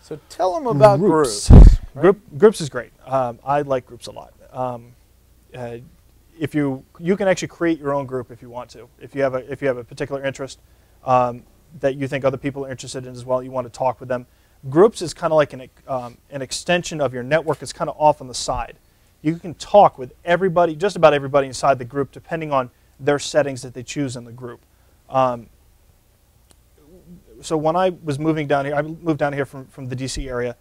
So tell them about groups. Right? Groups is great. I like groups a lot. If you can actually create your own group if you want to. If you have a particular interest that you think other people are interested in as well, you want to talk with them. Groups is kind of like an extension of your network. It's kind of off on the side. You can talk with everybody, just about everybody inside the group, depending on their settings that they choose in the group. So when I was moving down here, I moved down here from the DC area.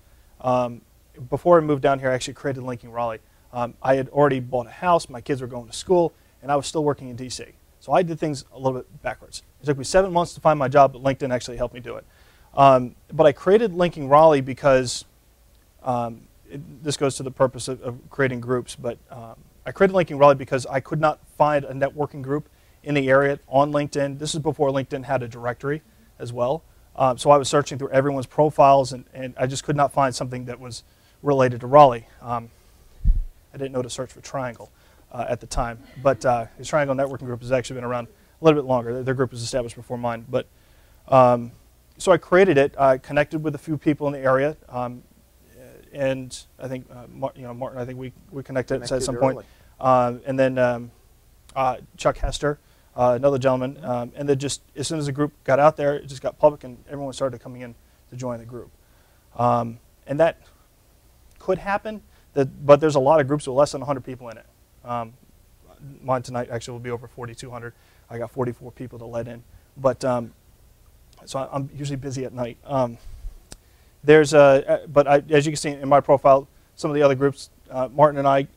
Before I moved down here, I actually created Linking Raleigh. I had already bought a house, my kids were going to school, and I was still working in DC. So I did things a little bit backwards. It took me 7 months to find my job, but LinkedIn actually helped me do it. But I created Linking Raleigh because this goes to the purpose of creating groups, but I created Linking Raleigh because I could not find a networking group in the area on LinkedIn. This is before LinkedIn had a directory as well. So I was searching through everyone's profiles, and I just could not find something that was related to Raleigh. I didn't know to search for Triangle at the time, but the Triangle Networking Group has actually been around a little bit longer. Their group was established before mine. But so I created it, connected with a few people in the area, and I think Martin, I think we connected at some point, and then Chuck Hester, another gentleman, and then just as soon as the group got out there, it just got public, and everyone started coming in to join the group, and that could happen. But there's a lot of groups with less than 100 people in it. Mine tonight actually will be over 4,200. I got 44 people to let in, but so I'm usually busy at night. As you can see in my profile, some of the other groups, Martin and I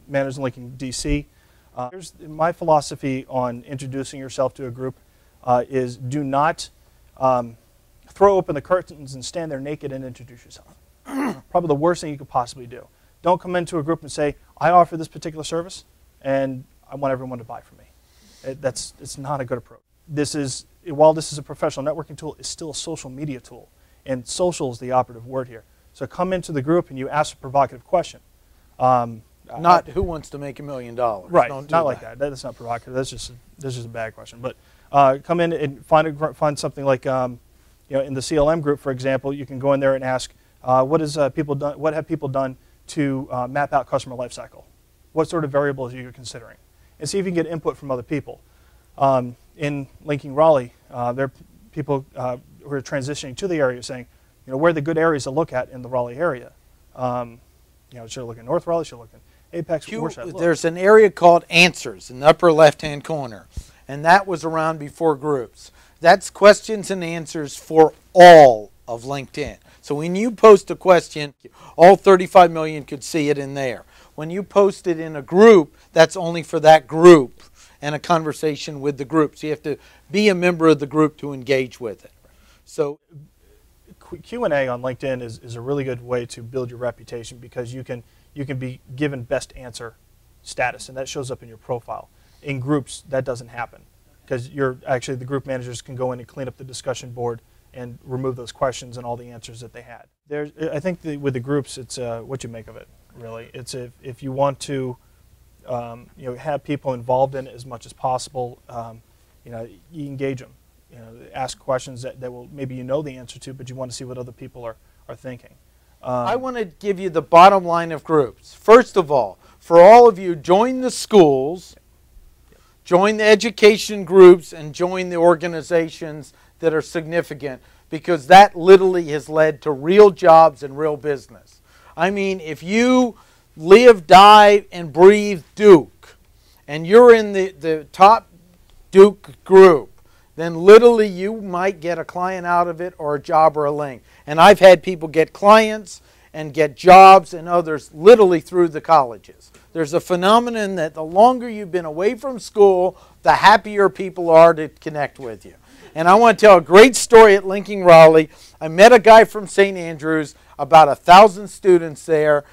manage Linking DC. Here's my philosophy on introducing yourself to a group is do not throw open the curtains and stand there naked and introduce yourself. Probably the worst thing you could possibly do. Don't come into a group and say, I offer this particular service, and I want everyone to buy from me. It's not a good approach. While this is a professional networking tool, it's still a social media tool. And social is the operative word here. So come into the group and you ask a provocative question. Not who wants to make $1 million. Right, not like that. That's not provocative. That's just a bad question. But come in and find something like, in the CLM group, for example, you can go in there and ask, what have people done to map out customer lifecycle? What sort of variables are you considering? And see if you can get input from other people. In Linking Raleigh, there are people who are transitioning to the area saying, where are the good areas to look at in the Raleigh area? Should I look in North Raleigh? Should I look in Apex? Where should I look? There's an area called Answers in the upper left-hand corner, and that was around before groups. That's questions and answers for all of LinkedIn. So when you post a question, all 35 million could see it in there. When you post it in a group, that's only for that group and a conversation with the group. So you have to be a member of the group to engage with it. So Q&A on LinkedIn is a really good way to build your reputation because you can be given best answer status, and that shows up in your profile. In groups, that doesn't happen because the group managers can go in and clean up the discussion board and remove those questions and all the answers that they had. I think with the groups, it's what you make of it, really. It's if you want to have people involved in it as much as possible, you engage them. Ask questions that will maybe the answer to, but you want to see what other people are thinking. I want to give you the bottom line of groups. First of all, for all of you, join the schools, join the education groups, and join the organizations that are significant, because that literally has led to real jobs and real business. I mean, if you live, die, and breathe Duke, and you're in the top Duke group, then literally you might get a client out of it or a job or a link. And I've had people get clients and get jobs and others literally through the colleges. There's a phenomenon that the longer you've been away from school, the happier people are to connect with you. And I want to tell a great story at Linking Raleigh. I met a guy from St. Andrews, about 1,000 students there.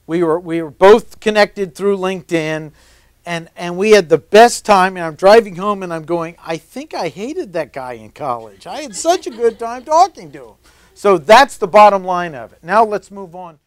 We were both connected through LinkedIn, and we had the best time. And I'm driving home and I'm going, I think I hated that guy in college. I had such a good time talking to him. So that's the bottom line of it. Now let's move on.